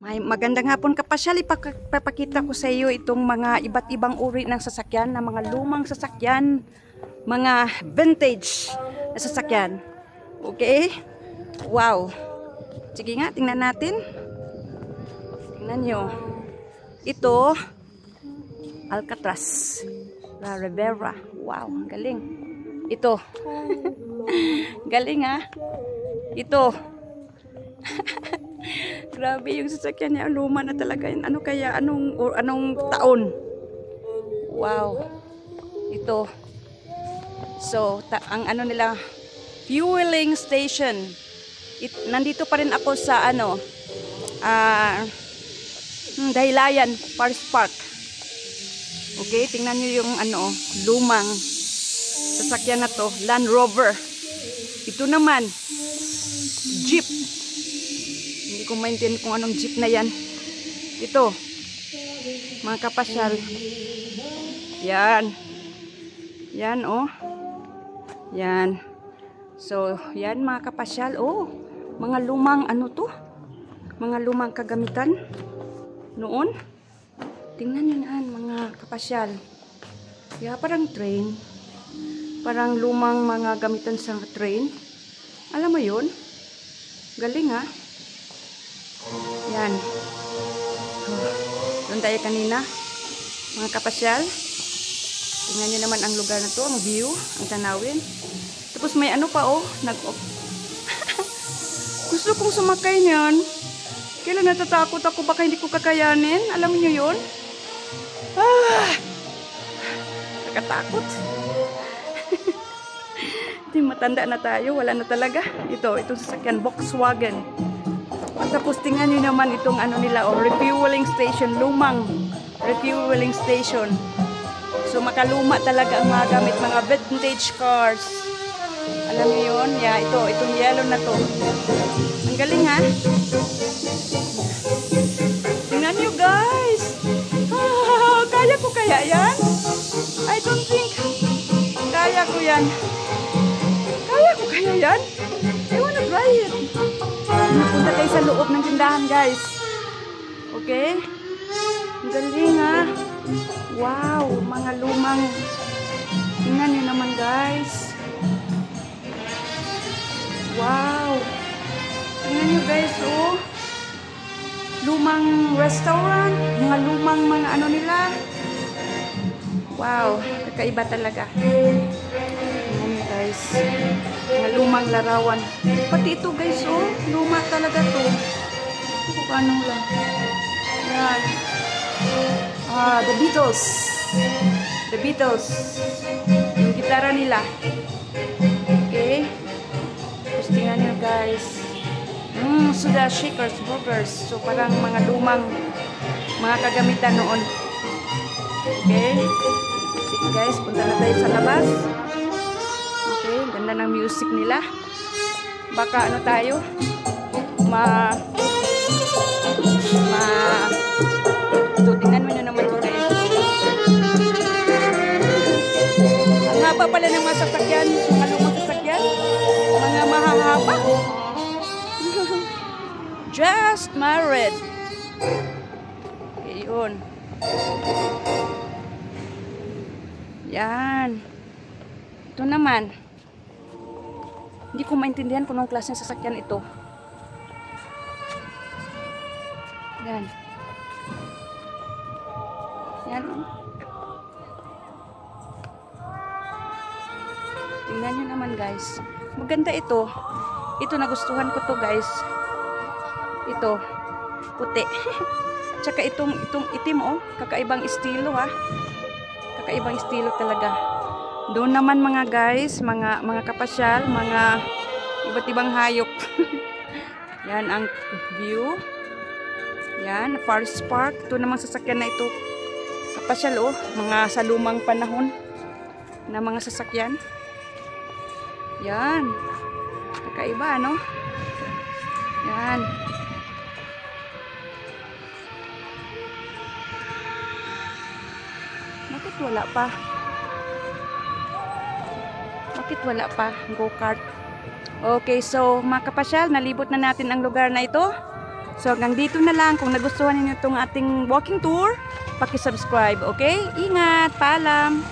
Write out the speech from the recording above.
Magandang hapon kapasyal, ipapakita ko sa iyo itong mga iba't ibang uri ng sasakyan, na mga lumang sasakyan, mga vintage na sasakyan. Okay? Wow! Sige nga, tingnan natin. Tingnan nyo. Ito, Alcatraz, La Rivera. Wow, ang galing. Ito. Galing ha? Ito. Grabe yung sasakyan niya, luma na talaga. Ano kaya, anong taon? Wow. Ito. So, ang ano nila, fueling station. Nandito pa rin ako sa Dahilayan, Forest Park. Okay, tingnan nyo yung lumang sasakyan na to, Land Rover. Ito naman, Jeep. Hindi ko maintindihan kung anong jeep na yan. Ito, mga kapasyal. Yan. Yan, oh. Yan. So, yan mga kapasyal. Oh, mga lumang to? Mga lumang kagamitan. Noon. Tingnan nyo yan, mga kapasyal. Yeah, parang train. Parang lumang mga gamitan sa train. Alam mo yun? Galing ha? Yan. Doon tayo kanina. Mga kapasyal. Tingnan nyo naman ang lugar na to. Ang view. Ang tanawin. Tapos may pa oh. Gusto kong sumakay niyan. Kailan natatakot ako. Baka hindi ko kakayanin. Alam nyo yun? Nakatakot. Matanda na tayo. Wala na talaga. Itong sasakyan. Volkswagen. Tapos tingnan nyo naman itong nila, refueling station, lumang refueling station. So makaluma talaga ang mga gamit, mga vintage cars. Alam niyo yun? Yeah, itong yellow na to. Ang galing ha? Tingnan nyo guys! Kaya ko kaya yan? I don't think kaya ko yan. Kaya ko kaya yan? I wanna try it. Punta tayo sa loob ng tindahan guys. Okay? Ang galing ha. Wow, mga lumang. Tingnan nyo naman guys. Wow. Tingnan nyo guys oh. Lumang restaurant. Mga lumang mga nila. Wow, kakaiba talaga. Tingnan nyo guys. Mga lumang larawan. Pati ito guys oh, luma talaga to. Ito paano lang. Yan. The Beatles. The Beatles. Yung gitara nila. Okay. Tapos tingnan nyo guys. Suda shakers, burgers. So parang mga lumang mga kagamitan noon. Okay. Sige guys, punta na tayo sa labas. Okay, ganda ng music nila. Baka tayo ito, tingnan mo nyo naman ito guys. Ang haba pala ng mga sasakyan, mga lumang sasakyan, mga mahahaba. Just married. Okay, yun. Yan. Ito naman. Hindi ko maintindihan kung anong klaseng sasakyan ito. Yan. Yan. Tingnan nyo naman guys. Maganda ito. Ito nagustuhan ko to guys. Ito. Puti. Tsaka itong itim oh. Kakaibang estilo ha. Kakaibang estilo talaga. Doon naman mga guys, mga kapasyal, mga iba't ibang hayop. Yan ang view. Yan, Forest Park. Ito namang sasakyan na ito. Kapasyal oh, mga sa lumang panahon na mga sasakyan. Yan. Kakaiba no? Yan. Bakit wala pa? Bakit wala pa? Go-kart. Okay, so mga kapasyal, nalibot na natin ang lugar na ito. So, hanggang dito na lang. Kung nagustuhan niyo itong ating walking tour, paki-subscribe, okay? Ingat! Paalam!